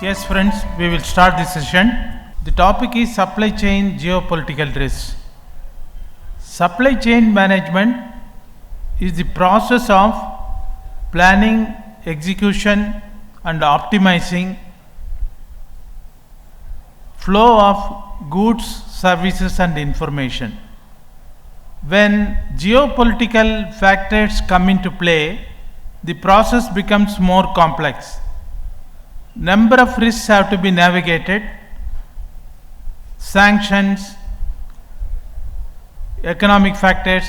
Yes, friends, we will start this session. The topic is supply chain geopolitical risks. Supply chain management is the process of planning, execution, and optimizing flow of goods, services, and information. When geopolitical factors come into play, the process becomes more complex. Number of risks have to be navigated: sanctions, economic factors,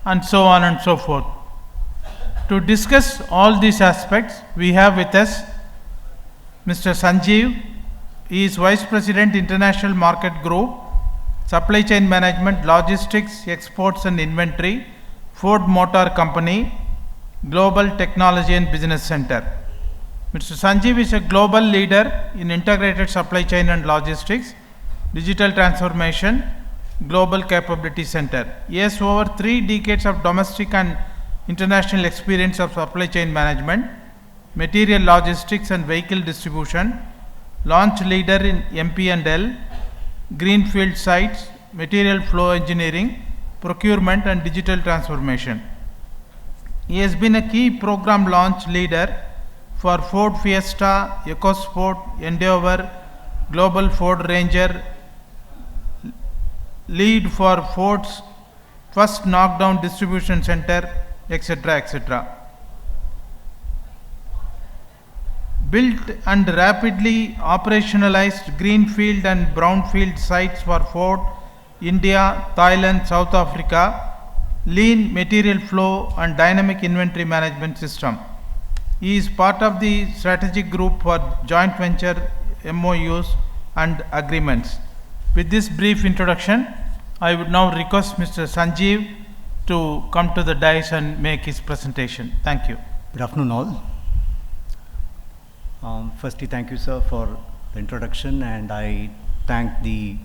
and so on and so forth. To discuss all these aspects, we have with us Mr. Sanjeev. He is Vice President, International Market Group, Supply Chain Management, Logistics, Exports and Inventory, Ford Motor Company, Global Technology and Business Center. Mr. Sanjeev is a global leader in integrated supply chain and logistics, digital transformation, global capability center. He has over 3 decades of domestic and international experience of supply chain management, material logistics and vehicle distribution, launch leader in MP&L, greenfield sites, material flow engineering, procurement and digital transformation. He has been a key program launch leader for Ford Fiesta, EcoSport, Endeavour, Global Ford Ranger, lead for Ford's first knockdown distribution center, etc., etc. Built and rapidly operationalized greenfield and brownfield sites for Ford, India, Thailand, South Africa, lean material flow and dynamic inventory management system. He is part of the strategic group for joint venture MOUs and agreements. With this brief introduction, I would now request Mr. Sanjeev to come to the dais and make his presentation. Thank you. Good afternoon all. Firstly, thank you, sir, for the introduction, and I thank the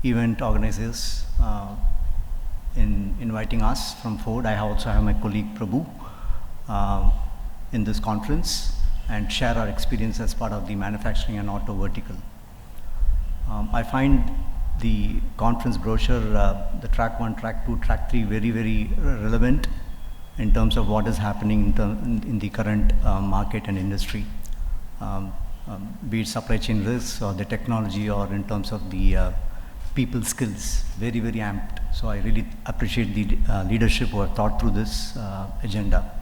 event organizers in inviting us from Ford. I also have my colleague Prabhu in this conference and share our experience as part of the manufacturing and auto vertical. I find the conference brochure, the track 1, track 2, track 3 very, very relevant in terms of what is happening in the current market and industry, be it supply chain risks or the technology or in terms of the people skills, very, very amped. So I really appreciate the leadership who have thought through this agenda.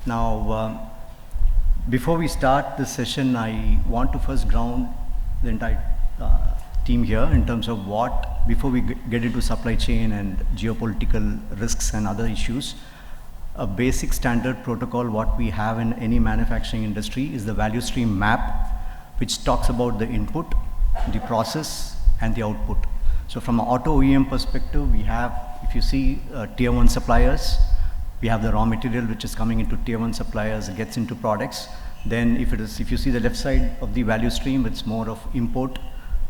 Now, before we start this session, I want to first ground the entire team here in terms of what, before we get into supply chain and geopolitical risks and other issues, a basic standard protocol what we have in any manufacturing industry is the value stream map, which talks about the input, the process, and the output. So from an auto OEM perspective, we have, if you see tier 1 suppliers, we have the raw material which is coming into tier 1 suppliers, it gets into products. Then if you see the left side of the value stream, it's more of import,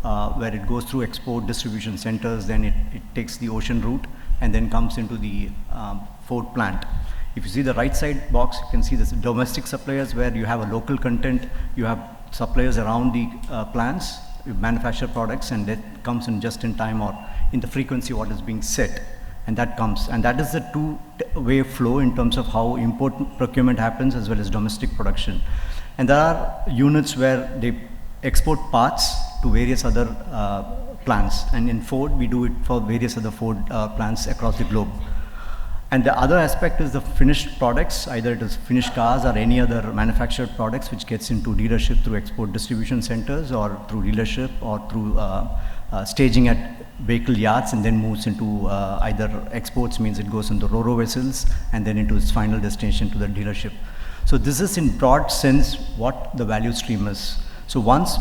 where it goes through export distribution centers, then it takes the ocean route and then comes into the Ford plant. If you see the right side box, you can see this domestic suppliers where you have a local content, you have suppliers around the plants, you manufacture products, and that comes in just in time or in the frequency what is being set. And that comes, and that is the two-way flow in terms of how import procurement happens as well as domestic production. And there are units where they export parts to various other plants, and in Ford we do it for various other Ford plants across the globe. And the other aspect is the finished products, either it is finished cars or any other manufactured products which gets into dealership through export distribution centers or through dealership or through staging at vehicle yards and then moves into either exports, means it goes into ro-ro vessels and then into its final destination to the dealership. So this is in broad sense what the value stream is. So once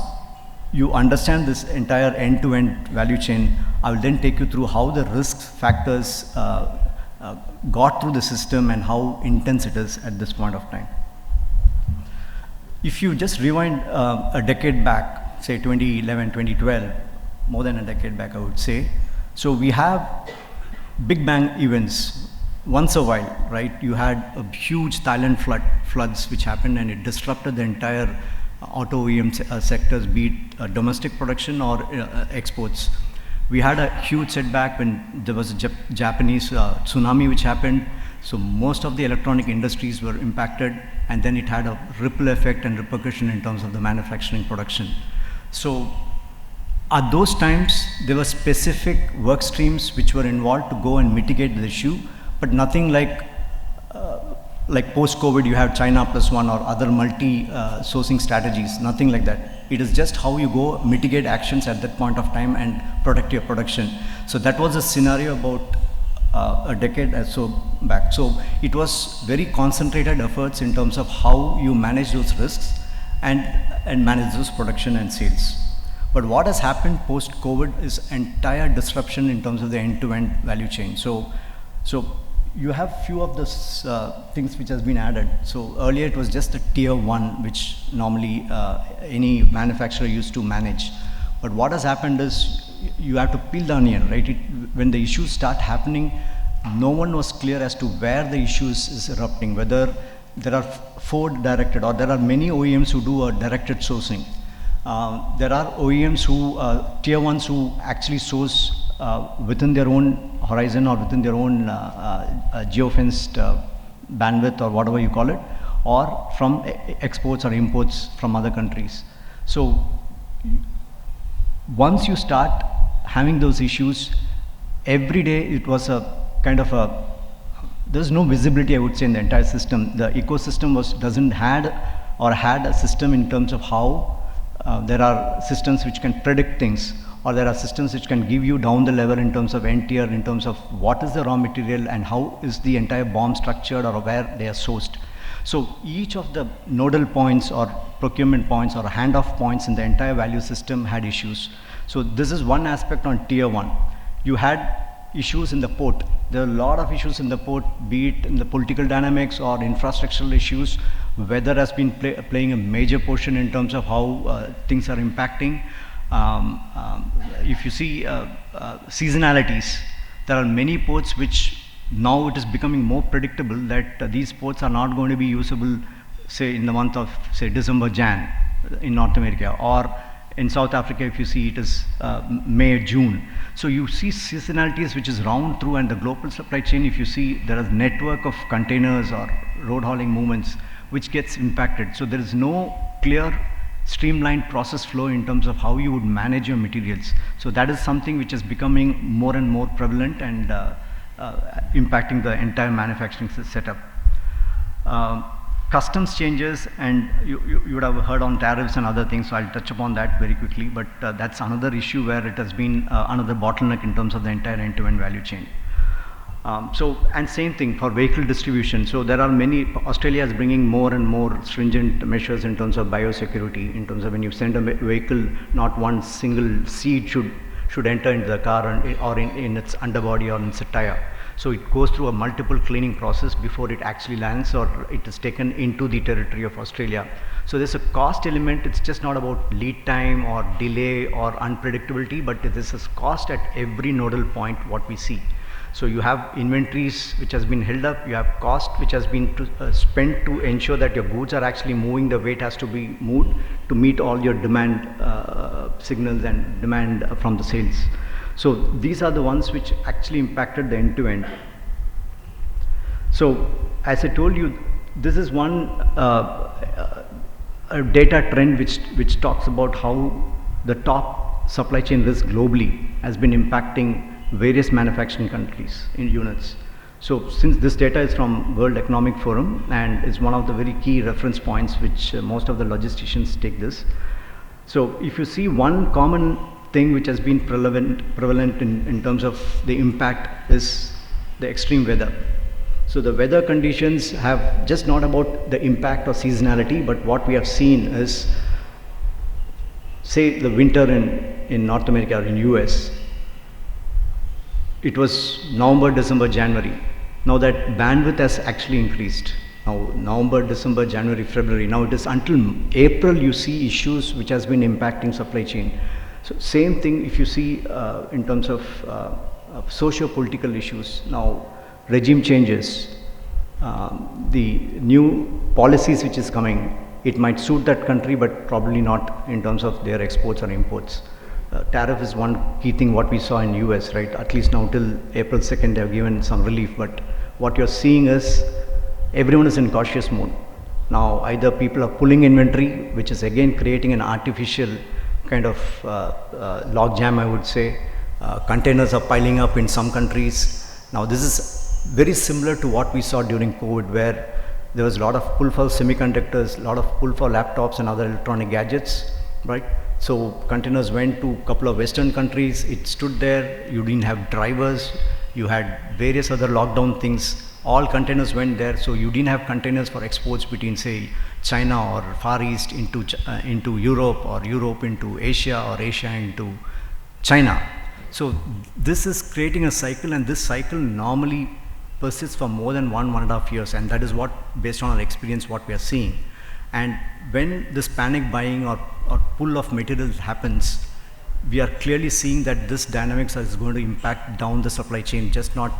you understand this entire end-to-end value chain, I will then take you through how the risk factors got through the system and how intense it is at this point of time. If you just rewind a decade back, say 2011, 2012, more than a decade back I would say, so we have big bang events once a while, right? You had a huge Thailand floods which happened and it disrupted the entire auto OEM sectors, be it domestic production or exports. We had a huge setback when there was a Japanese tsunami which happened. So most of the electronic industries were impacted, and then it had a ripple effect and repercussion in terms of the manufacturing production. So at those times, there were specific work streams which were involved to go and mitigate the issue, but nothing like post-COVID, you have China plus one or other multi-sourcing strategies, nothing like that. It is just how you go mitigate actions at that point of time and protect your production. So that was a scenario about a decade or so back. So it was very concentrated efforts in terms of how you manage those risks and manage those production and sales. But what has happened post-COVID is entire disruption in terms of the end-to-end value chain. So you have few of those things which has been added. So earlier it was just a tier one, which normally any manufacturer used to manage. But what has happened is you have to peel the onion, right? When the issues start happening, no one was clear as to where the issues is erupting, whether there are Ford directed or there are many OEMs who do a directed sourcing. There are OEMs who, tier ones who actually source within their own horizon or within their own geofenced bandwidth or whatever you call it, or from exports or imports from other countries. So once you start having those issues, every day it was a kind of a, there's no visibility, I would say, in the entire system. The ecosystem had a system in terms of how there are systems which can predict things, or there are systems which can give you down the level in terms of end tier, in terms of what is the raw material and how is the entire BOM structured or where they are sourced. So each of the nodal points or procurement points or handoff points in the entire value system had issues. So this is one aspect on tier one. You had issues in the port. There are a lot of issues in the port, be it in the political dynamics or infrastructural issues. Weather has been playing a major portion in terms of how things are impacting. If you see seasonalities, there are many ports which now it is becoming more predictable that these ports are not going to be usable, say in the month of, say, December, Jan in North America, or in South Africa if you see it is May, June. So you see seasonalities which is round through, and the global supply chain, if you see, there is network of containers or road hauling movements which gets impacted. So there is no clear streamlined process flow in terms of how you would manage your materials. So that is something which is becoming more and more prevalent and impacting the entire manufacturing setup. Customs changes, and you would have heard on tariffs and other things, so I'll touch upon that very quickly, but that's another issue where it has been another bottleneck in terms of the entire end-to-end value chain. And same thing for vehicle distribution. So there are many, Australia is bringing more and more stringent measures in terms of biosecurity, in terms of when you send a vehicle, not one single seed should enter into the car or in its underbody or in its tire. So it goes through a multiple cleaning process before it actually lands or it is taken into the territory of Australia. So there's a cost element. It's just not about lead time or delay or unpredictability, but this is cost at every nodal point what we see. So you have inventories which has been held up, you have cost which has been spent to ensure that your goods are actually moving the way it has to be moved to meet all your demand signals and demand from the sales. So these are the ones which actually impacted the end-to-end. So as I told you, this is one a data trend which talks about how the top supply chain risk globally has been impacting various manufacturing countries in units. So since this data is from World Economic Forum and is one of the very key reference points which most of the logisticians take this. So if you see one common thing which has been prevalent in terms of the impact is the extreme weather. So the weather conditions have just not about the impact or seasonality, but what we have seen is, say the winter in North America or in US, it was November, December, January. Now that bandwidth has actually increased. Now November, December, January, February. Now it is until April you see issues which has been impacting supply chain. So same thing if you see in terms of socio-political issues. Now regime changes, the new policies which is coming, it might suit that country, but probably not in terms of their exports or imports. Tariff is one key thing what we saw in US, right? At least now till April 2nd, they have given some relief, but what you're seeing is everyone is in cautious mode. Now, either people are pulling inventory, which is again creating an artificial kind of log jam, I would say. Containers are piling up in some countries. Now, this is very similar to what we saw during COVID, where there was a lot of pull for semiconductors, a lot of pull for laptops and other electronic gadgets, right? So containers went to a couple of Western countries, it stood there, you didn't have drivers, you had various other lockdown things, all containers went there, so you didn't have containers for exports between, say, China or Far East into Europe, or Europe into Asia, or Asia into China. So this is creating a cycle, and this cycle normally persists for more than 1.5 years, and that is what, based on our experience, what we are seeing. And when this panic buying or pull of materials happens, we are clearly seeing that this dynamics is going to impact down the supply chain, just not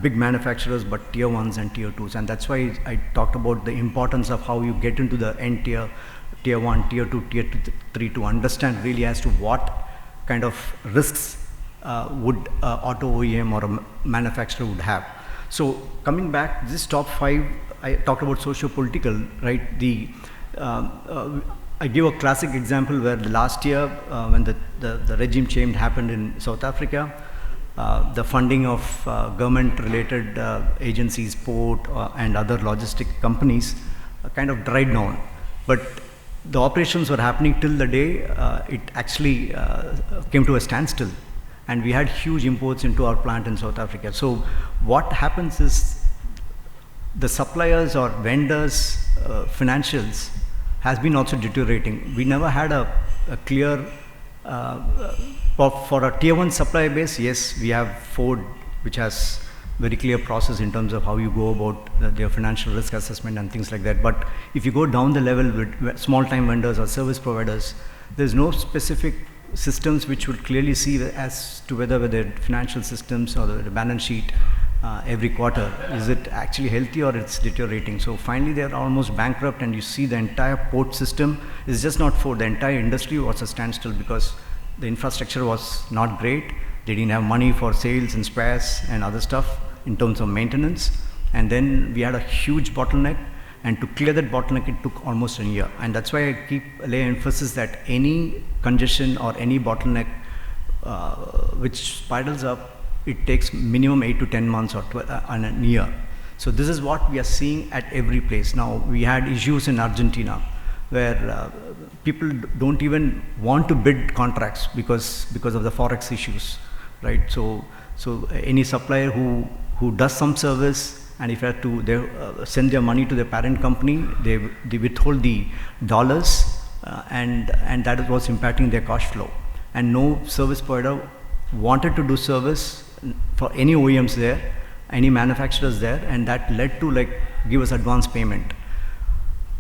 big manufacturers, but tier 1s and tier 2s. And that's why I talked about the importance of how you get into the end tier 1, tier 2, tier 3, to understand really as to what kind of risks would auto OEM or a manufacturer would have. So coming back, this top 5, I talked about socio-political, right? I give a classic example where the last year, when the regime change happened in South Africa, the funding of government-related agencies, port and other logistic companies kind of dried down. But the operations were happening till the day it actually came to a standstill. And we had huge imports into our plant in South Africa. So what happens is the suppliers or vendors' financials has been also deteriorating. We never had a clear, for a tier 1 supply base, yes, we have Ford, which has very clear process in terms of how you go about their financial risk assessment and things like that. But if you go down the level with small time vendors or service providers, there's no specific systems which would clearly see as to whether their financial systems or the balance sheet every quarter, is it actually healthy or it's deteriorating. So finally they're almost bankrupt, and you see the entire port system is just not for the entire industry was a standstill because the infrastructure was not great. They didn't have money for sales and spares and other stuff in terms of maintenance. And then we had a huge bottleneck, and to clear that bottleneck it took almost a year. And that's why I keep lay emphasis that any congestion or any bottleneck which spirals up, it takes minimum 8 to 10 months or a year. So this is what we are seeing at every place. Now we had issues in Argentina where people don't even want to bid contracts because of the forex issues, right? So any supplier who does some service, and if they have to send their money to their parent company, they withhold the dollars, and that was impacting their cash flow. And no service provider wanted to do service for any OEMs there, any manufacturers there, and that led to give us advance payment.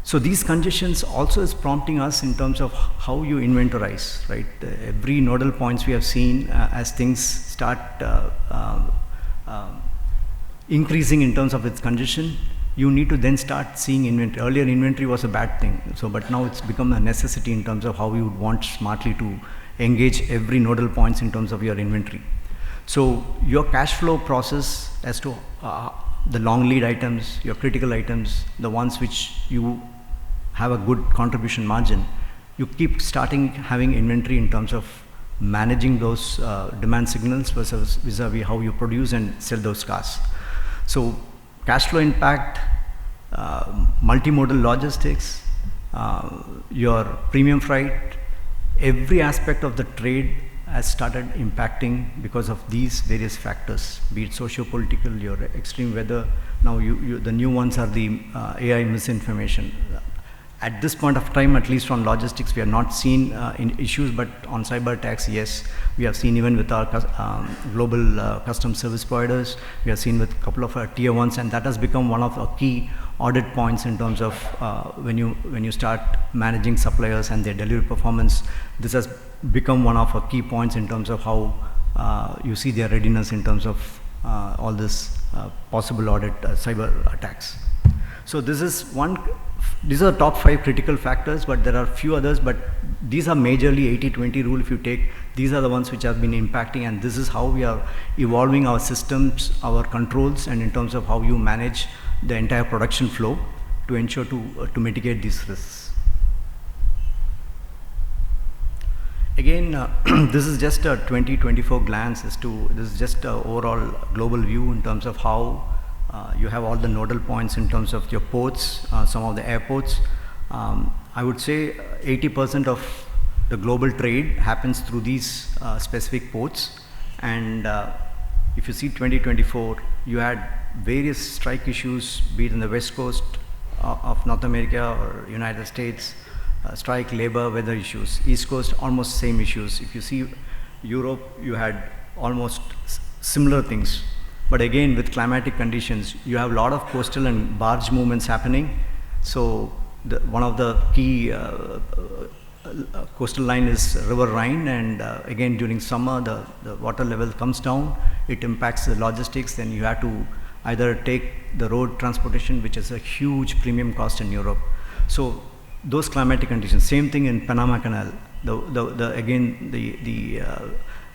So these congestions also is prompting us in terms of how you inventorize, right? Every nodal points we have seen as things start increasing in terms of its congestion, you need to then start seeing inventory. Earlier inventory was a bad thing, but now it's become a necessity in terms of how you would want smartly to engage every nodal points in terms of your inventory. So your cash flow process as to the long lead items, your critical items, the ones which you have a good contribution margin, you keep starting having inventory in terms of managing those demand signals versus vis-a-vis how you produce and sell those cars. So cash flow impact, multimodal logistics, your premium freight, every aspect of the trade has started impacting because of these various factors, be it socio-political, your extreme weather. Now the new ones are the AI misinformation. At this point of time, at least on logistics, we have not seen issues, but on cyber attacks, yes, we have seen even with our global custom service providers, we have seen with a couple of our tier 1s, and that has become one of our key audit points in terms of when you start managing suppliers and their delivery performance. This has become one of our key points in terms of how you see their readiness in terms of all this possible audit cyber attacks. So this is these are the top 5 critical factors, but there are few others, but these are majorly 80-20 rule. If you take, these are the ones which have been impacting, and this is how we are evolving our systems, our controls, and in terms of how you manage the entire production flow to ensure to mitigate these risks. Again, this is just a 2024 glance this is just an overall global view in terms of how you have all the nodal points in terms of your ports, some of the airports. I would say 80% of the global trade happens through these specific ports. And if you see 2024, you had various strike issues, be it in the West Coast of North America or United States, strike, labor, weather issues. East Coast, almost same issues. If you see Europe, you had almost similar things. But again, with climatic conditions, you have a lot of coastal and barge movements happening. So one of the key coastal line is River Rhine, and again during summer the water level comes down, it impacts the logistics, then you have to either take the road transportation, which is a huge premium cost in Europe. So those climatic conditions, same thing in Panama Canal,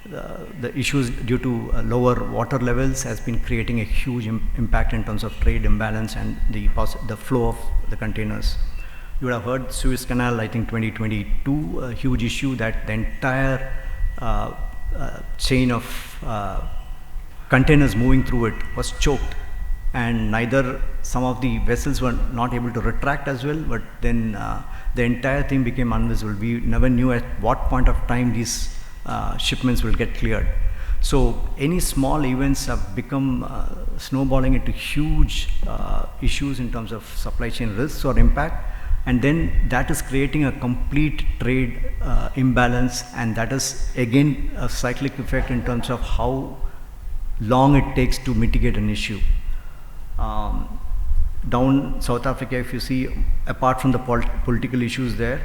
the issues due to lower water levels has been creating a huge impact in terms of trade imbalance and the flow of the containers. You would have heard Suez Canal, I think 2022, a huge issue that the entire chain of containers moving through it was choked, and neither some of the vessels were not able to retract as well, but then the entire thing became invisible. We never knew at what point of time these shipments will get cleared. So any small events have become snowballing into huge issues in terms of supply chain risks or impact, and then that is creating a complete trade imbalance, and that is again a cyclic effect in terms of how long it takes to mitigate an issue. Down South Africa, if you see, apart from the political issues there,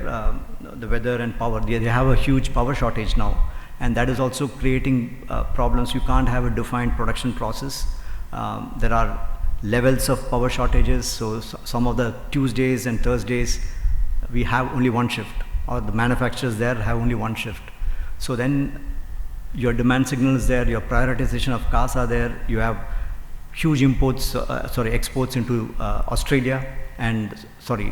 the weather and power, they have a huge power shortage now, and that is also creating problems. You can't have a defined production process. There are levels of power shortages, so some of the Tuesdays and Thursdays we have only one shift, or the manufacturers there have only one shift. So then your demand signal is there, your prioritization of cars are there, you have huge exports into Australia and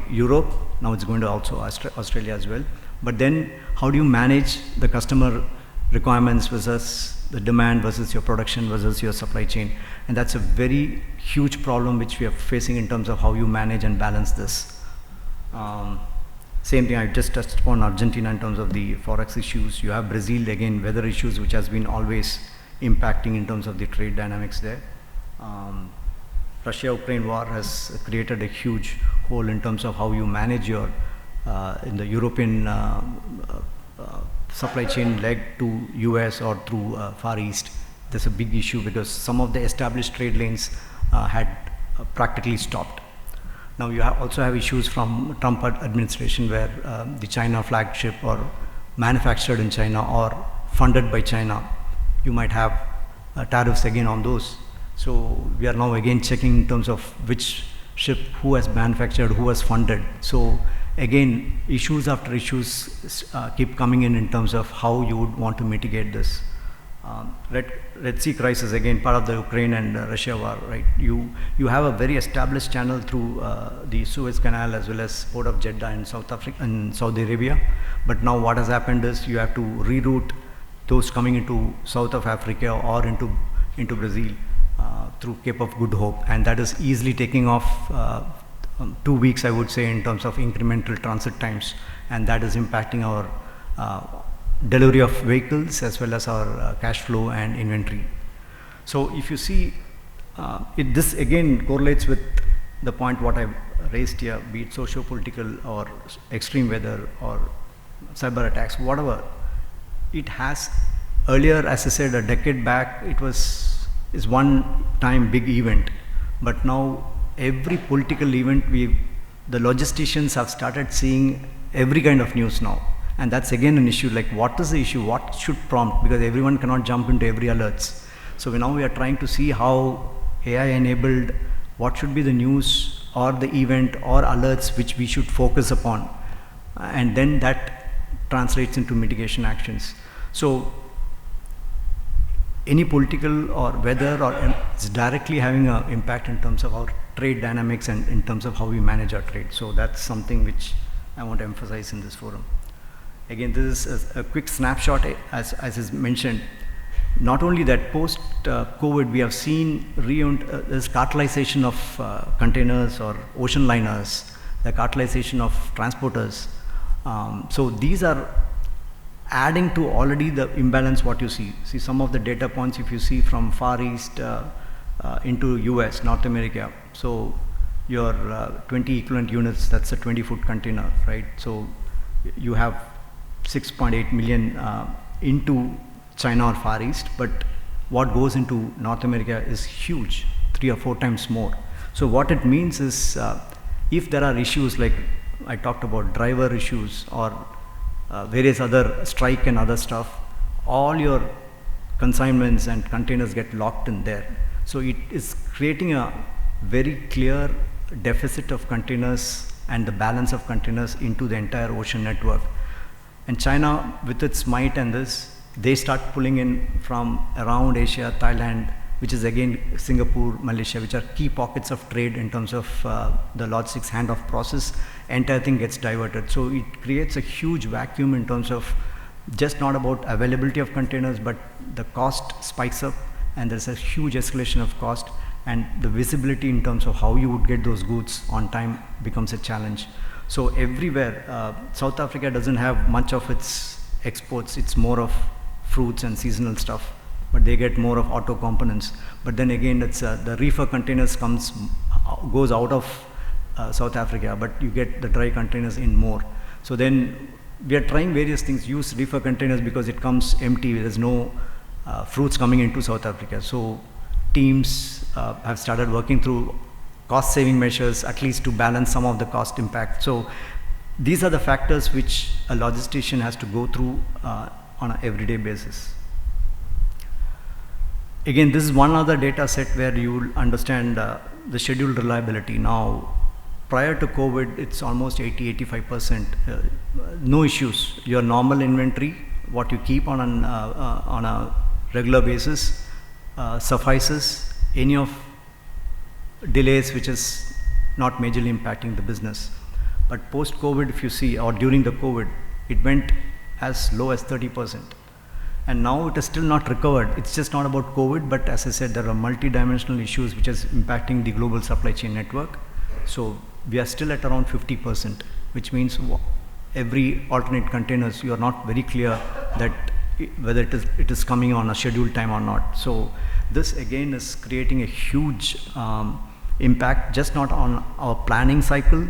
Europe. Now it's going to also Australia as well. But then how do you manage the customer requirements versus the demand versus your production versus your supply chain? And that's a very huge problem which we are facing in terms of how you manage and balance this. Same thing, I just touched upon Argentina in terms of the forex issues. You have Brazil, again, weather issues, which has been always impacting in terms of the trade dynamics there. Russia-Ukraine war has created a huge hole in terms of how you manage your in the European supply chain leg to US or through Far East. There's a big issue because some of the established trade lanes had practically stopped. Now you also have issues from Trump administration where the China flagship or manufactured in China or funded by China, you might have tariffs again on those. So we are now again checking in terms of which ship, who has manufactured, who has funded. So again, issues after issues keep coming in terms of how you would want to mitigate this. Red Sea crisis, again, part of the Ukraine and Russia war, right? You have a very established channel through the Suez Canal as well as Port of Jeddah in South Africa and Saudi Arabia. But now what has happened is you have to reroute those coming into South of Africa or into Brazil through Cape of Good Hope, and that is easily taking off 2 weeks, I would say, in terms of incremental transit times, and that is impacting our delivery of vehicles as well as our cash flow and inventory. So if you see, this again correlates with the point what I raised here, be it socio-political or extreme weather or cyber attacks, whatever. It has, earlier, as I said, a decade back, is one time big event, but now every political event, the logisticians have started seeing every kind of news now. And that's again an issue, like what is the issue, what should prompt, because everyone cannot jump into every alerts. So now we are trying to see how AI enabled, what should be the news or the event or alerts which we should focus upon, and then that translates into mitigation actions. So any political or weather or it's directly having an impact in terms of our trade dynamics and in terms of how we manage our trade. So that's something which I want to emphasize in this forum. Again, this is a quick snapshot, as is mentioned. Not only that, post COVID, we have seen this cartelization of containers or ocean liners, the cartelization of transporters. So these are adding to already the imbalance what you see. See some of the data points if you see from Far East into US, North America. So your 20 equivalent units, that's a 20-foot container, right? So you have 6.8 million into China or Far East, but what goes into North America is huge, 3 or 4 times more. So what it means is if there are issues like I talked about driver issues or various other strike and other stuff, all your consignments and containers get locked in there. So it is creating a very clear deficit of containers and the balance of containers into the entire ocean network. And China, with its might and this, they start pulling in from around Asia, Thailand, which is again Singapore, Malaysia, which are key pockets of trade in terms of the logistics handoff process. Entire thing gets diverted. So it creates a huge vacuum in terms of just not about availability of containers, but the cost spikes up and there's a huge escalation of cost, and the visibility in terms of how you would get those goods on time becomes a challenge. So everywhere, South Africa doesn't have much of its exports. It's more of fruits and seasonal stuff, but they get more of auto components. But then again, it's the reefer containers goes out of South Africa, but you get the dry containers in more. So then we are trying various things, use reefer containers because it comes empty, there's no fruits coming into South Africa. So teams have started working through cost saving measures, at least to balance some of the cost impact. So these are the factors which a logistician has to go through on an everyday basis. Again, this is one other data set where you will understand the schedule reliability. Now, prior to COVID, it's almost 80-85%. No issues. Your normal inventory, what you keep on a regular basis, suffices. Any of delays which is not majorly impacting the business. But post-COVID, if you see, or during the COVID, it went as low as 30%. And now it is still not recovered. It's just not about COVID, but as I said, there are multi-dimensional issues which is impacting the global supply chain network. So we are still at around 50%, which means every alternate containers, you are not very clear that whether it is coming on a scheduled time or not. So this again is creating a huge impact, just not on our planning cycle,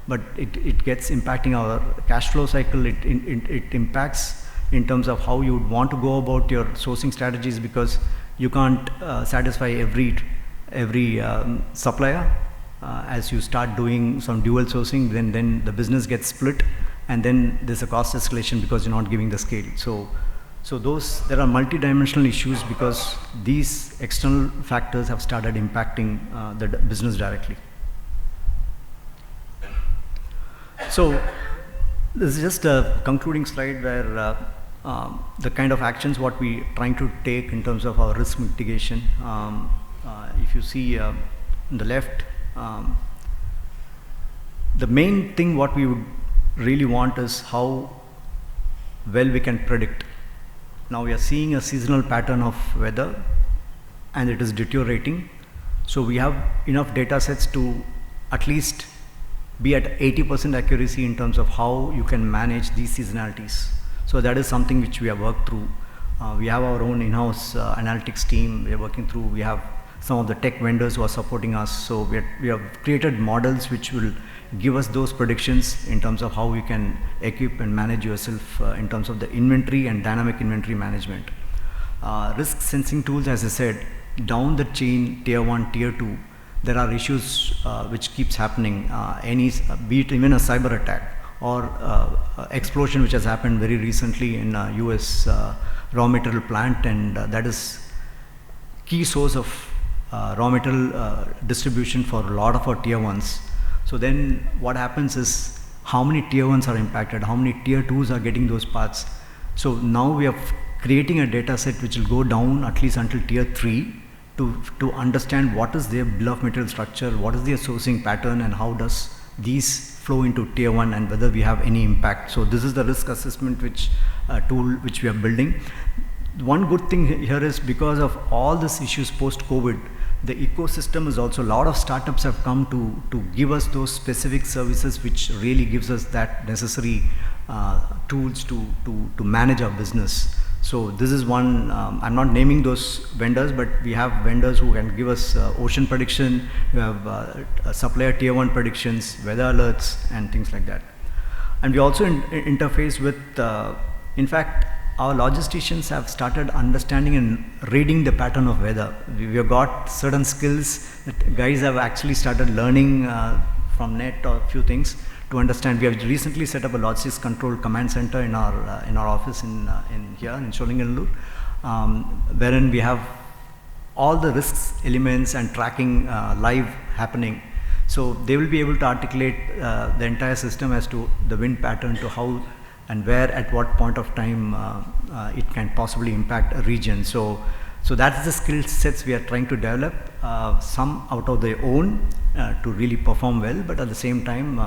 but it gets impacting our cash flow cycle. It impacts in terms of how you would want to go about your sourcing strategies, because you can't satisfy every supplier. As you start doing some dual sourcing, then the business gets split, and then there's a cost escalation because you're not giving the scale. So there are multi-dimensional issues because these external factors have started impacting the business directly. So this is just a concluding slide where the kind of actions what we trying to take in terms of our risk mitigation. If you see on the left, the main thing what we would really want is how well we can predict. Now we are seeing a seasonal pattern of weather and it is deteriorating. So we have enough data sets to at least be at 80% accuracy in terms of how you can manage these seasonalities. So that is something which we have worked through. We have our own in-house analytics team we are working through. We have some of the tech vendors who are supporting us. So we have created models which will give us those predictions in terms of how you can equip and manage yourself in terms of the inventory and dynamic inventory management. Risk sensing tools, as I said, down the chain, tier 1, tier 2, there are issues which keeps happening, be it even a cyber attack or explosion which has happened very recently in US raw material plant, and that is key source of raw material distribution for a lot of our tier ones. So then what happens is how many tier ones are impacted, how many tier twos are getting those parts. So now we are creating a data set which will go down at least until tier 3 to understand what is their bill of material structure, what is their sourcing pattern, and how does these flow into tier 1 and whether we have any impact. So this is the risk assessment tool which we are building. One good thing here is because of all these issues post-COVID, the ecosystem is also, a lot of startups have come to give us those specific services which really gives us that necessary tools to manage our business. So this is one, I'm not naming those vendors, but we have vendors who can give us ocean prediction, we have supplier tier 1 predictions, weather alerts, and things like that. And we also interface with, in fact, our logisticians have started understanding and reading the pattern of weather. We have got certain skills that guys have actually started learning from net or a few things to understand. We have recently set up a logistics control command center in our office in here in Sholinganallur, wherein we have all the risks elements and tracking live happening. So they will be able to articulate the entire system as to the wind pattern, to how and where at what point of time it can possibly impact a region. So that's the skill sets we are trying to develop, some out of their own to really perform well, but at the same time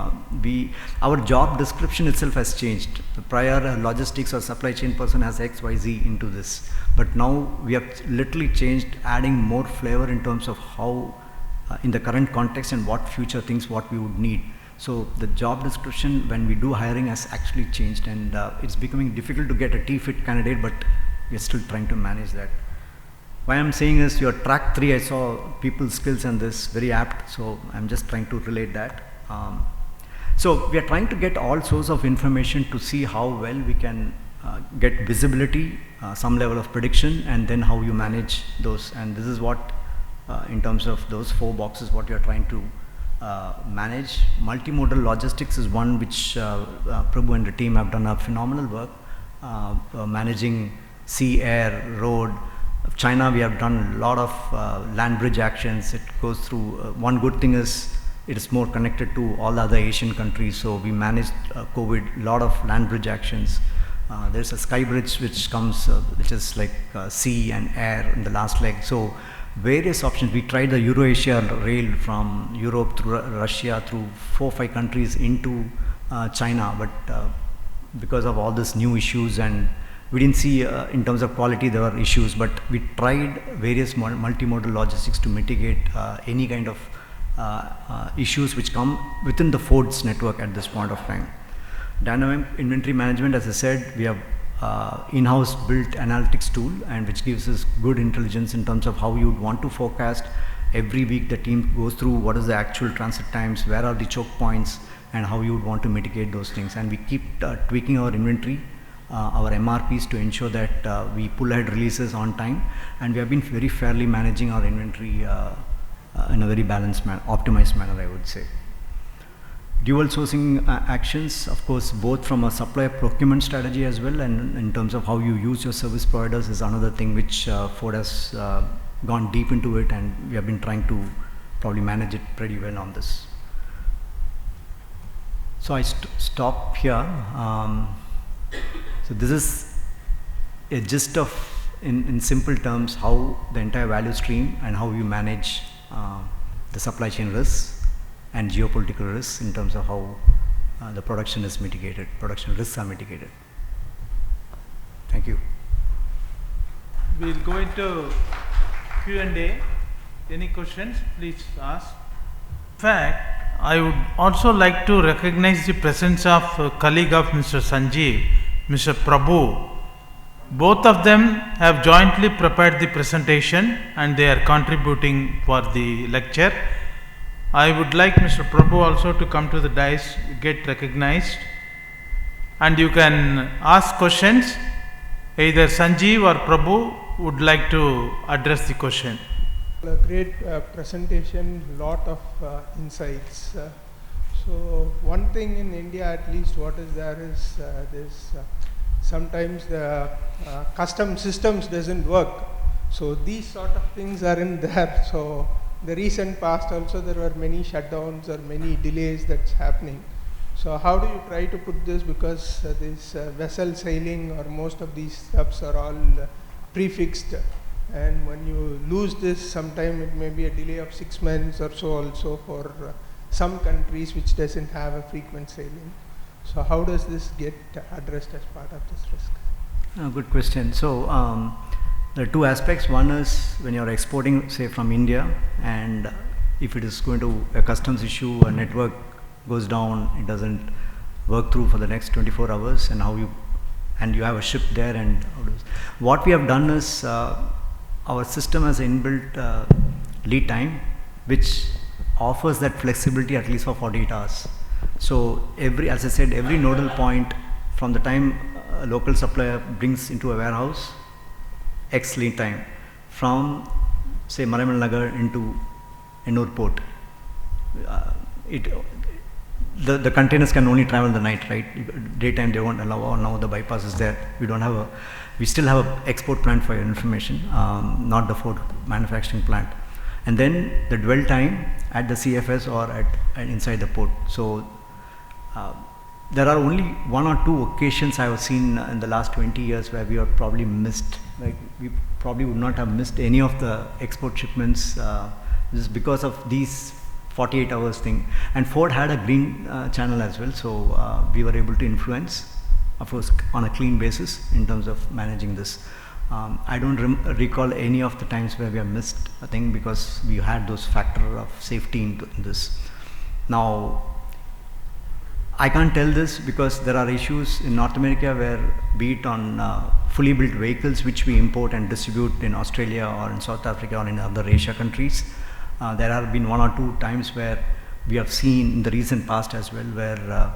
our job description itself has changed. The prior logistics or supply chain person has XYZ into this, but now we have literally changed, adding more flavor in terms of how in the current context and what future things what we would need. So the job description when we do hiring has actually changed, and it's becoming difficult to get a T-fit candidate, but we're still trying to manage that. Why I'm saying is your track 3, I saw people's skills and this very apt, so I'm just trying to relate that. So we are trying to get all sorts of information to see how well we can get visibility, some level of prediction, and then how you manage those. And this is what, in terms of those 4 boxes, what you're trying to manage. Multimodal logistics is one which Prabhu and the team have done a phenomenal work managing sea, air, road. China, we have done a lot of land bridge actions. It goes through, one good thing is it is more connected to all the other Asian countries, so we managed COVID, a lot of land bridge actions. There's a sky bridge which comes, which is like sea and air in the last leg. So various options. We tried the Euro-Asia rail from Europe through Russia through 4 or 5 countries into China, but because of all these new issues, and we didn't see in terms of quality there were issues, but we tried various multimodal logistics to mitigate any kind of issues which come within the Ford's network at this point of time. Dynamic inventory management, as I said, we have in-house built analytics tool, and which gives us good intelligence in terms of how you would want to forecast. Every week the team goes through what is the actual transit times, where are the choke points, and how you would want to mitigate those things. And we keep tweaking our inventory, our MRPs, to ensure that we pull ahead releases on time, and we have been very fairly managing our inventory in a very balanced manner, optimized manner, I would say. Dual sourcing actions, of course, both from a supplier procurement strategy as well, and in terms of how you use your service providers is another thing which Ford has gone deep into it, and we have been trying to probably manage it pretty well on this. So I stop here. So this is a gist of, in simple terms, how the entire value stream and how you manage the supply chain risks and geopolitical risks in terms of how the production is mitigated, production risks are mitigated. Thank you. We'll go into Q&A. Any questions, please ask. In fact, I would also like to recognize the presence of a colleague of Mr. Sanjeev, Mr. Prabhu. Both of them have jointly prepared the presentation and they are contributing for the lecture. I would like Mr. Prabhu also to come to the dais, get recognized, and you can ask questions. Either Sanjeev or Prabhu would like to address the question. A great presentation, lot of insights. So one thing in India, at least what is there is this sometimes the custom systems doesn't work. So these sort of things are in there. So the recent past also there were many shutdowns or many delays that's happening. So how do you try to put this, because this vessel sailing or most of these stuffs are all prefixed, and when you lose this, sometime it may be a delay of 6 months or so also for some countries which doesn't have a frequent sailing. So how does this get addressed as part of this risk? Good question. So there are two aspects. One is when you're exporting, say, from India, and if it is going to a customs issue, a network goes down, it doesn't work through for the next 24 hours, and you have a ship there, and what we have done is our system has inbuilt lead time, which offers that flexibility at least for 48 hours. So as I said, every nodal point from the time a local supplier brings into a warehouse, X lead time, from say Maraimal Nagar into Ennur port, the containers can only travel the night, right? Daytime they won't allow. Now the bypass is there. We still have an export plant, for your information, not the Ford manufacturing plant. And then the dwell time at the CFS or inside the port. So there are only 1 or 2 occasions I have seen in the last 20 years where we have probably missed, like we probably would not have missed any of the export shipments just because of these 48 hours thing. And Ford had a green channel as well, so we were able to influence, of course, on a clean basis in terms of managing this. I don't recall any of the times where we have missed a thing because we had those factor of safety in this. Now, I can't tell this because there are issues in North America where, be it on fully built vehicles which we import and distribute in Australia or in South Africa or in other Asia countries, there have been 1 or 2 times where we have seen in the recent past as well where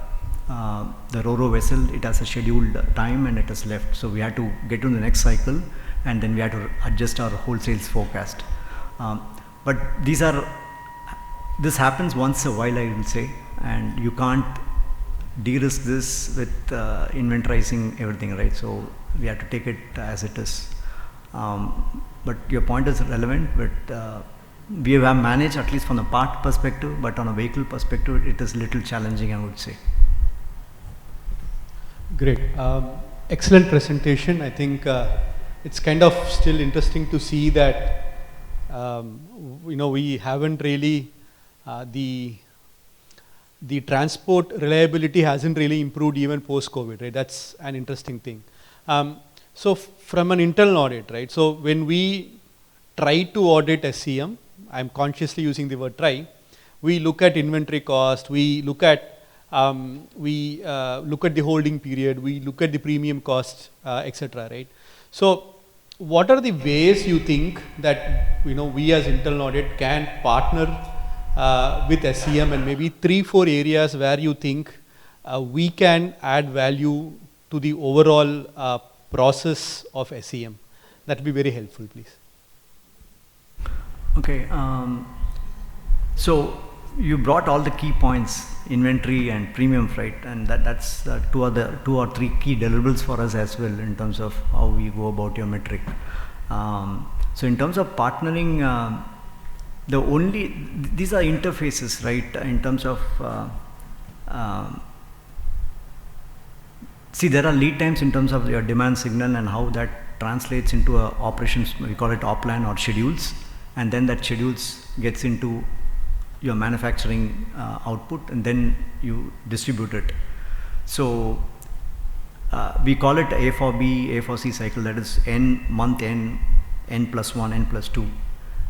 the Ro-Ro vessel, it has a scheduled time and it has left. So we had to get to the next cycle and then we had to adjust our wholesales forecast. But this happens once a while, I will say, and you can't de-risk this with inventorizing everything, right? So we have to take it as it is. But your point is relevant, but we have managed at least from the part perspective, but on a vehicle perspective, it is a little challenging, I would say. Great. Excellent presentation. I think it's kind of still interesting to see that, we haven't really, the transport reliability hasn't really improved even post-COVID, right? That's an interesting thing. So from an internal audit, right? So when we try to audit SCM, I'm consciously using the word try, we look at inventory cost, we look at the holding period, we look at the premium costs, etc. Right? So, what are the ways you think that we as internal audit can partner with SCM, and maybe 3-4 areas where you think we can add value to the overall process of SCM? That would be very helpful, please. Okay. So you brought all the key points, inventory and premium freight, and that's 2 or 3 key deliverables for us as well in terms of how we go about your metric. So in terms of partnering, these are interfaces, right? In terms of see, there are lead times in terms of your demand signal and how that translates into operations. We call it op-plan or schedules, and then that schedules gets into your manufacturing output, and then you distribute it. So we call it A4B, A4C cycle, that is N, month N, N+1, N+2.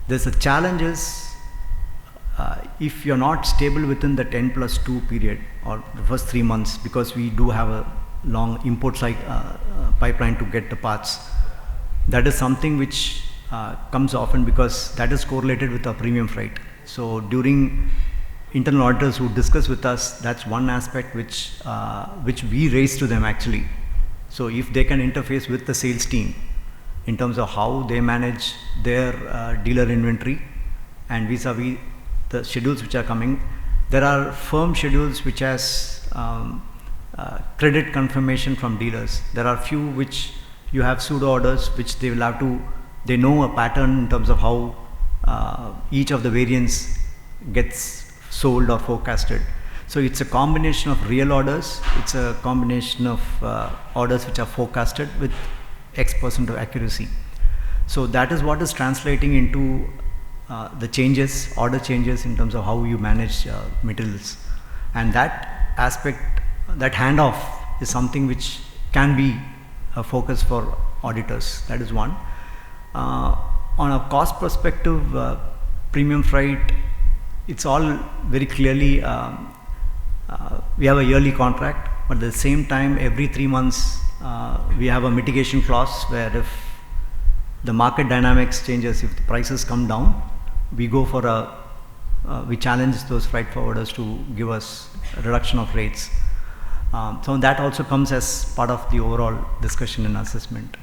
There's a challenge is if you're not stable within the N+2 period or the first 3 months, because we do have a long import pipeline to get the parts. That is something which comes often because that is correlated with our premium freight. So during internal auditors who discuss with us, that's one aspect which we raise to them actually. So if they can interface with the sales team in terms of how they manage their dealer inventory and vis-a-vis the schedules which are coming, there are firm schedules which has credit confirmation from dealers. There are few which you have pseudo orders which they will have to they know a pattern in terms of how each of the variants gets sold or forecasted. So it's a combination of real orders, it's a combination of orders which are forecasted with X% of accuracy. So that is what is translating into the changes, order changes in terms of how you manage materials. And that aspect, that handoff is something which can be a focus for auditors. That is one. On a cost perspective, premium freight, it's all very clearly, we have a yearly contract, but at the same time, every 3 months, we have a mitigation clause where if the market dynamics changes, if the prices come down, we go for we challenge those freight forwarders to give us a reduction of rates. So that also comes as part of the overall discussion and assessment.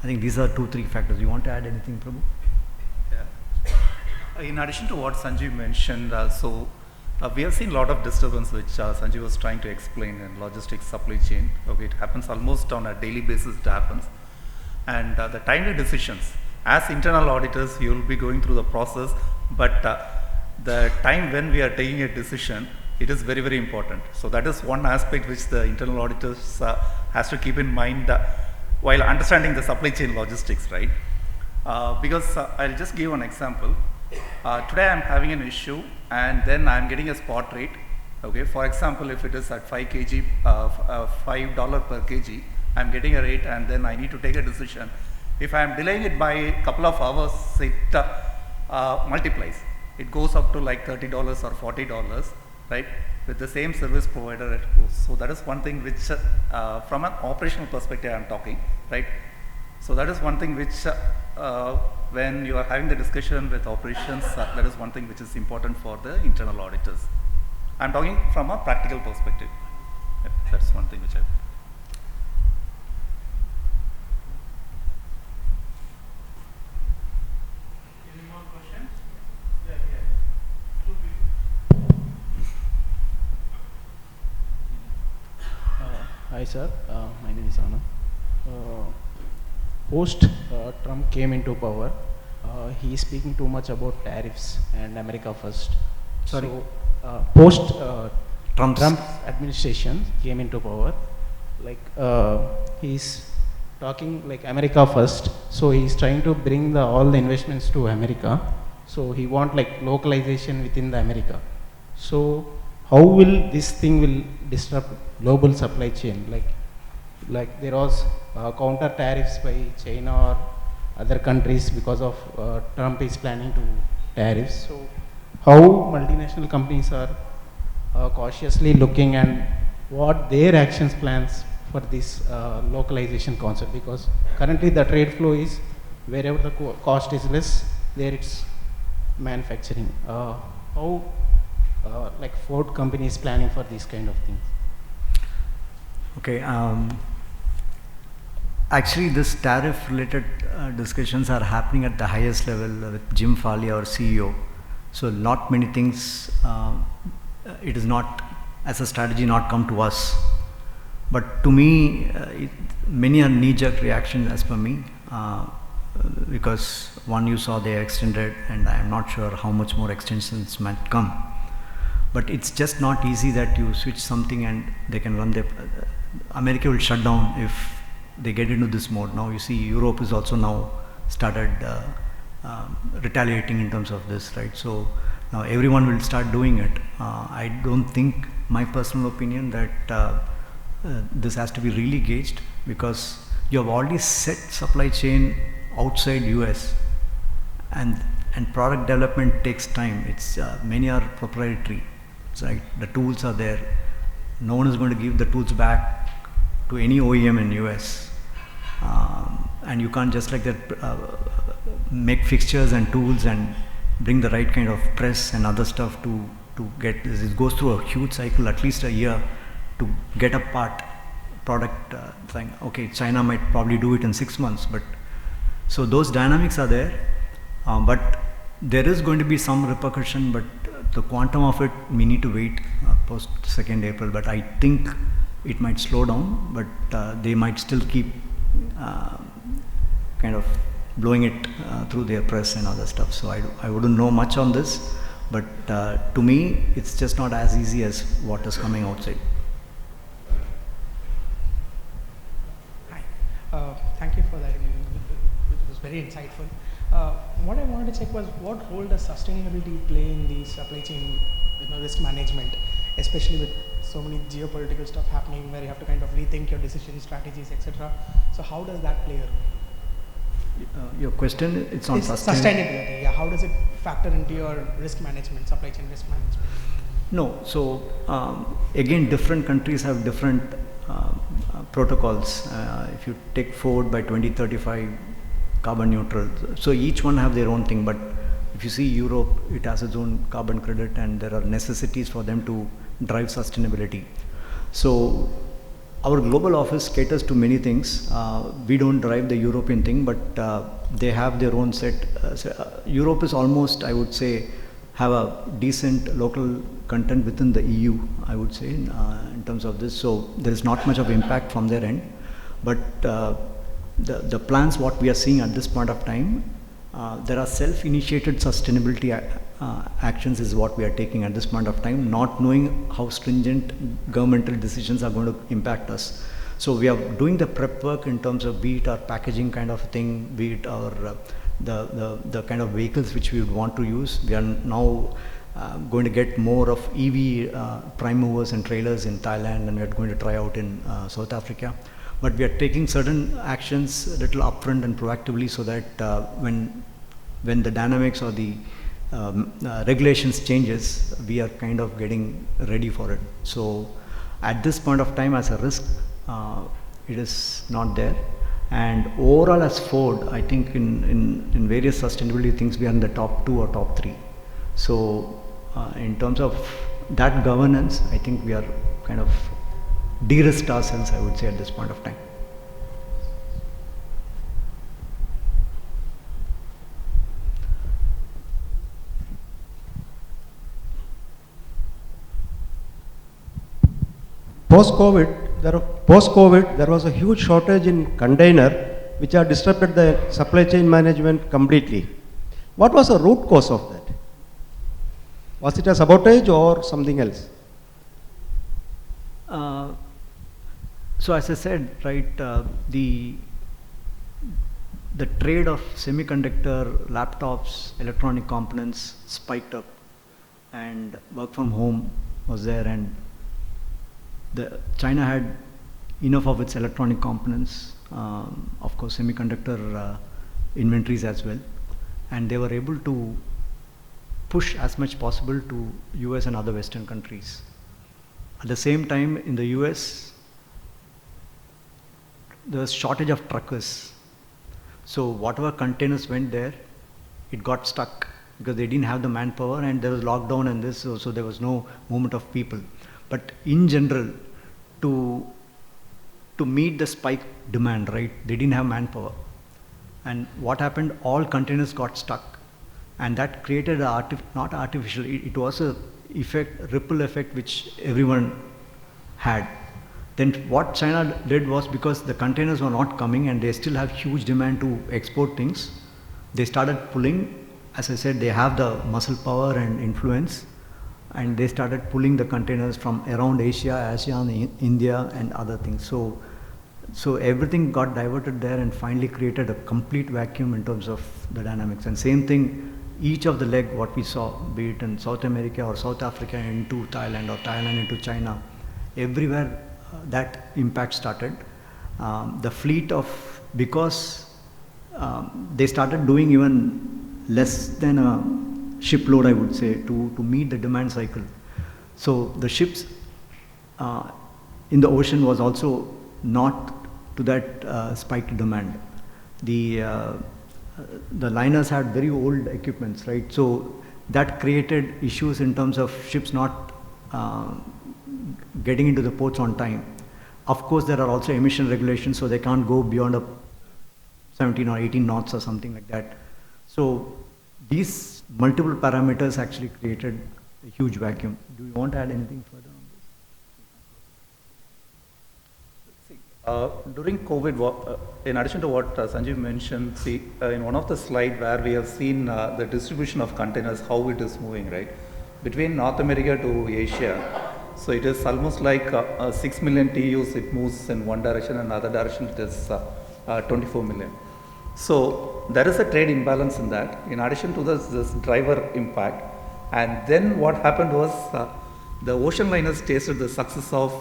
I think these are 2-3 factors. You want to add anything, Prabhu? Yeah. In addition to what Sanjeev mentioned, we have seen a lot of disturbance which Sanjeev was trying to explain in logistics supply chain. Okay, it happens almost on a daily basis, it happens. And the timely decisions, as internal auditors, you will be going through the process, but the time when we are taking a decision, it is very, very important. So that is one aspect which the internal auditors has to keep in mind while understanding the supply chain logistics, right? Because I'll just give an example. Today I'm having an issue and then I'm getting a spot rate. Okay, for example, if it is at $5 per kg, I'm getting a rate and then I need to take a decision. If I'm delaying it by a couple of hours, it multiplies. It goes up to like $30 or $40, right? With the same service provider it goes. So that is one thing which, from an operational perspective I'm talking, right? So that is one thing which, when you are having the discussion with operations, that is one thing which is important for the internal auditors. I'm talking from a practical perspective. Yep, that's one thing which I. Any more questions? Hi sir, my name is Anand. Post Trump came into power, he is speaking too much about tariffs and America first. Sorry? So, post Trump administration came into power, like he's talking like America first. So he's trying to bring all the investments to America. So he want like localization within the America. So how will this thing will disrupt global supply chain? Like there was counter tariffs by China or other countries because of Trump is planning to tariffs. So how multinational companies are cautiously looking and what their actions plans for this localization concept, because currently the trade flow is wherever the cost is less, there it's manufacturing. How like Ford company is planning for these kind of things? Okay. Actually, this tariff-related discussions are happening at the highest level with Jim Farley, our CEO. So, not many things. It is not, as a strategy, not come to us. But to me, many are knee-jerk reaction as per me, because one you saw they extended, and I am not sure how much more extensions might come. But it's just not easy that you switch something and they can run their. America will shut down if they get into this mode. Now you see Europe is also now started retaliating in terms of this, right? So now everyone will start doing it. I don't think, my personal opinion, that this has to be really gauged, because you have already set supply chain outside US, and product development takes time. It's many are proprietary. It's like the tools are there. No one is going to give the tools back to any OEM in US, and you can't just like that make fixtures and tools and bring the right kind of press and other stuff to get this. It goes through a huge cycle, at least a year, to get a product thing. Okay, China might probably do it in 6 months, but so those dynamics are there, but there is going to be some repercussion, but the quantum of it, we need to wait post 2nd April, but I think it might slow down, but they might still keep kind of blowing it through their press and other stuff. So I wouldn't know much on this, but to me, it's just not as easy as what is coming outside. Hi. Thank you for that. It was very insightful. What I wanted to check was what role does sustainability play in the supply chain risk management, especially with so many geopolitical stuff happening where you have to kind of rethink your decisions, strategies, etc. So how does that play a role? Your question, it's on sustainability. Yeah, how does it factor into your risk management, supply chain risk management? No, so again, different countries have different protocols. If you take Ford by 2035, carbon neutral. So each one have their own thing, but if you see Europe, it has its own carbon credit and there are necessities for them to drive sustainability. So our global office caters to many things. We don't drive the European thing, but they have their own set. Europe is almost, I would say, have a decent local content within the EU, I would say, in terms of this. So there is not much of impact from their end, but the plans what we are seeing at this point of time, there are self-initiated sustainability actions is what we are taking at this point of time, not knowing how stringent governmental decisions are going to impact us. So we are doing the prep work in terms of be it our packaging kind of thing, be it our the kind of vehicles which we would want to use. We are now going to get more of EV prime movers and trailers in Thailand, and we are going to try out in South Africa. But we are taking certain actions a little upfront and proactively so that when the dynamics or the regulations changes, we are kind of getting ready for it. So at this point of time, as a risk, it is not there. And overall as Ford, I think in various sustainability things, we are in the top 2 or top 3. So in terms of that governance, I think we are kind of de-risked ourselves, I would say, at this point of time. Post-COVID, there was a huge shortage in container, which had disrupted the supply chain management completely. What was the root cause of that? Was it a sabotage or something else? So as I said, right, the trade of semiconductor, laptops, electronic components spiked up, and work from home was there, and China had enough of its electronic components, of course semiconductor inventories as well, and they were able to push as much possible to US and other Western countries. At the same time, in the US, there was shortage of truckers. So whatever containers went there, it got stuck because they didn't have the manpower, and there was lockdown and this, so there was no movement of people. But in general, to meet the spike demand, right, they didn't have manpower. And what happened, all containers got stuck. And that created not artificial, it was a ripple effect which everyone had. Then what China did was, because the containers were not coming and they still have huge demand to export things, they started pulling. As I said, they have the muscle power and influence, and they started pulling the containers from around Asia, ASEAN, India and other things. So everything got diverted there and finally created a complete vacuum in terms of the dynamics. And same thing, each of the leg, what we saw, be it in South America or South Africa into Thailand or Thailand into China, everywhere that impact started. The fleet of, because they started doing even less than a shipload, I would say, to meet the demand cycle. So the ships in the ocean was also not to that spiked demand. The liners had very old equipments, right? So that created issues in terms of ships not getting into the ports on time. Of course, there are also emission regulations, so they can't go beyond a 17 or 18 knots or something like that. So these multiple parameters actually created a huge vacuum. Do you want to add anything further on this? During COVID, in addition to what Sanjeev mentioned, see, in one of the slides where we have seen the distribution of containers, how it is moving, right? Between North America to Asia, so it is almost like 6 million TEUs, it moves in one direction, and other direction it is 24 million. So there is a trade imbalance in that, in addition to this driver impact. And then what happened was the ocean liners tasted the success of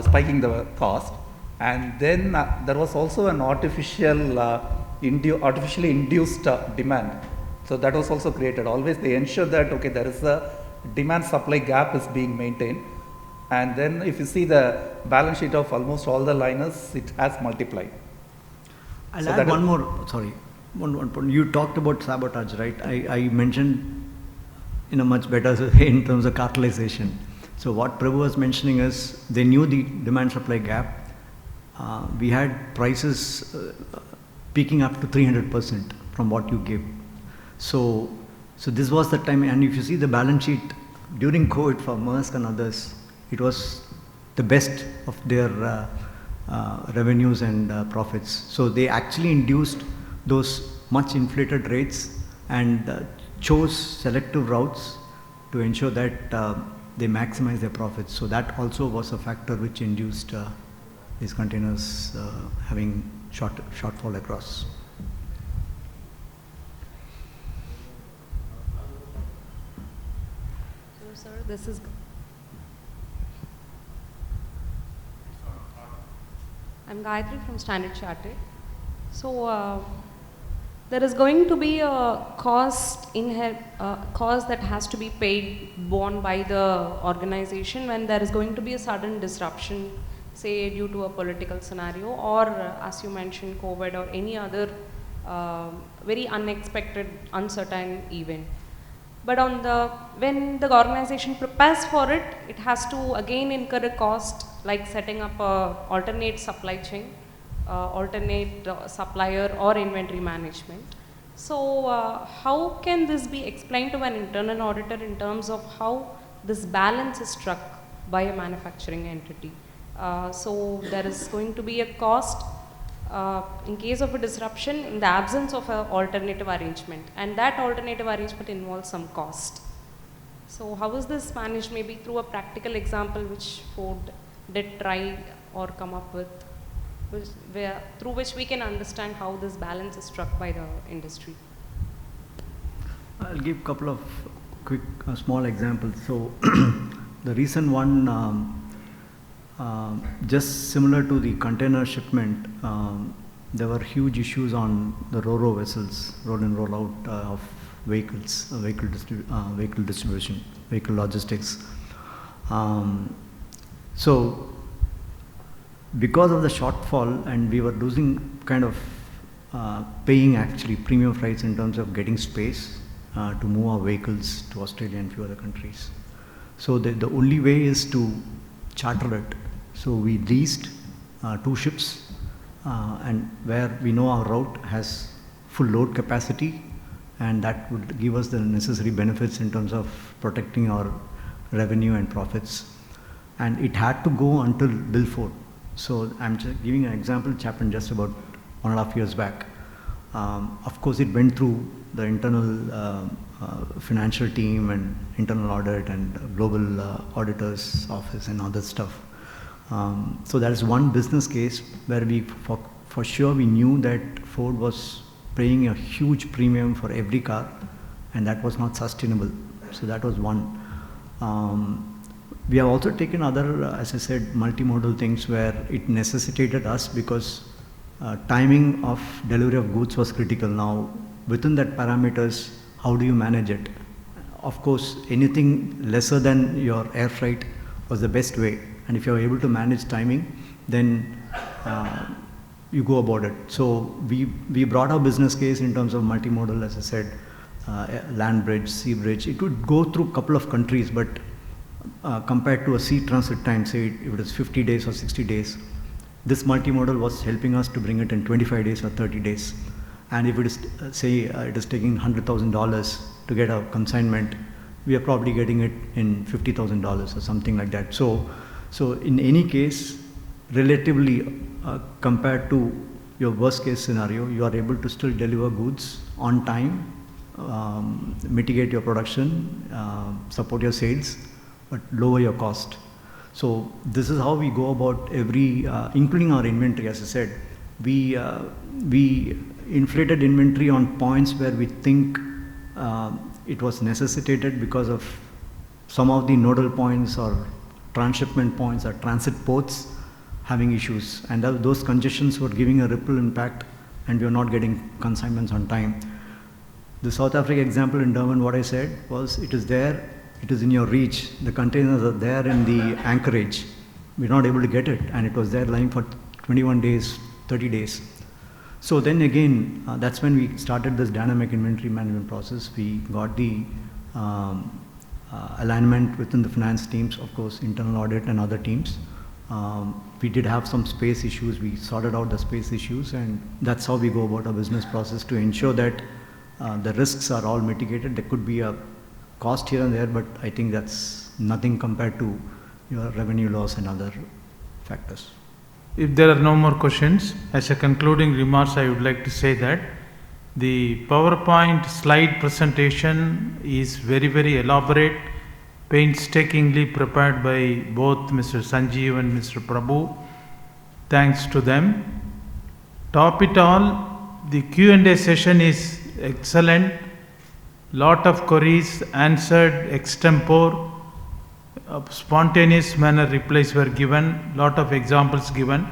spiking the cost, and then there was also an artificially induced demand. So that was also created. Always they ensure that okay, there is a demand supply gap is being maintained, and then if you see the balance sheet of almost all the liners, it has multiplied. I'll So add one more, sorry, one point. You talked about sabotage, right? I mentioned in a much better way in terms of cartelization. So what Prabhu was mentioning is they knew the demand supply gap. We had prices peaking up to 300% from what you give. So this was the time, and if you see the balance sheet during COVID for Maersk and others, it was the best of their revenues and profits. So they actually induced those much inflated rates and chose selective routes to ensure that they maximize their profits. So that also was a factor which induced these containers having shortfall across. So, sir, this is. I'm Gayatri from Standard Chartered. So, there is going to be a cost that has to be paid, borne by the organization when there is going to be a sudden disruption, say due to a political scenario, or as you mentioned, COVID, or any other very unexpected, uncertain event. But when the organization prepares for it, it has to again incur a cost like setting up a alternate supply chain, alternate supplier or inventory management. So how can this be explained to an internal auditor in terms of how this balance is struck by a manufacturing entity? So there is going to be a cost in case of a disruption in the absence of an alternative arrangement, and that alternative arrangement involves some cost. So how is this managed, maybe through a practical example which Ford did try or come up with, through which we can understand how this balance is struck by the industry? I'll give a couple of quick small examples. So the recent one, just similar to the container shipment, there were huge issues on the RoRo vessels, roll in roll out of vehicles, vehicle distribution, vehicle logistics. So because of the shortfall, and we were losing kind of paying actually premium price in terms of getting space to move our vehicles to Australia and few other countries. So the only way is to charter it. So we leased 2 ships, and where we know our route has full load capacity, and that would give us the necessary benefits in terms of protecting our revenue and profits. And it had to go until Bill 4. So I'm just giving an example which happened just about 1.5 years back. Of course, it went through the internal financial team and internal audit and global auditors office and other stuff. So that is one business case where we, for sure, we knew that Ford was paying a huge premium for every car, and that was not sustainable. So that was one. We have also taken other, as I said, multimodal things where it necessitated us because timing of delivery of goods was critical. Now, within that parameters, how do you manage it? Of course, anything lesser than your air freight was the best way. And if you're able to manage timing, then you go about it. So we brought our business case in terms of multimodal, as I said, land bridge, sea bridge. It would go through a couple of countries, but compared to a sea transit time, say if it is 50 days or 60 days, this multimodal was helping us to bring it in 25 days or 30 days. And if it is, say, it is taking $100,000 to get a consignment, we are probably getting it in $50,000 or something like that. So in any case, relatively compared to your worst case scenario, you are able to still deliver goods on time, mitigate your production, support your sales, but lower your cost. So this is how we go about every, including our inventory. As I said, we inflated inventory on points where we think it was necessitated because of some of the nodal points or transshipment points or transit ports having issues, and those congestions were giving a ripple impact, and we were not getting consignments on time. The South Africa example in Durban, what I said was, it is there, it is in your reach, the containers are there in the anchorage, we're not able to get it, and it was there lying for 21 days, 30 days. So then again, that's when we started this dynamic inventory management process. We got the alignment within the finance teams, of course, internal audit and other teams. We did have some space issues, we sorted out the space issues, and that's how we go about our business process to ensure that the risks are all mitigated. There could be a cost here and there, but I think that's nothing compared to your revenue loss and other factors. If there are no more questions, as a concluding remarks, I would like to say that the PowerPoint slide presentation is very, very elaborate, painstakingly prepared by both Mr. Sanjeev and Mr. Prabhu. Thanks to them. Top it all, the Q&A session is excellent. Lot of queries answered extempore. Spontaneous manner replies were given. Lot of examples given.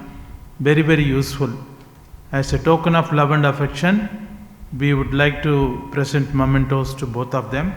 Very, very useful. As a token of love and affection, we would like to present mementos to both of them.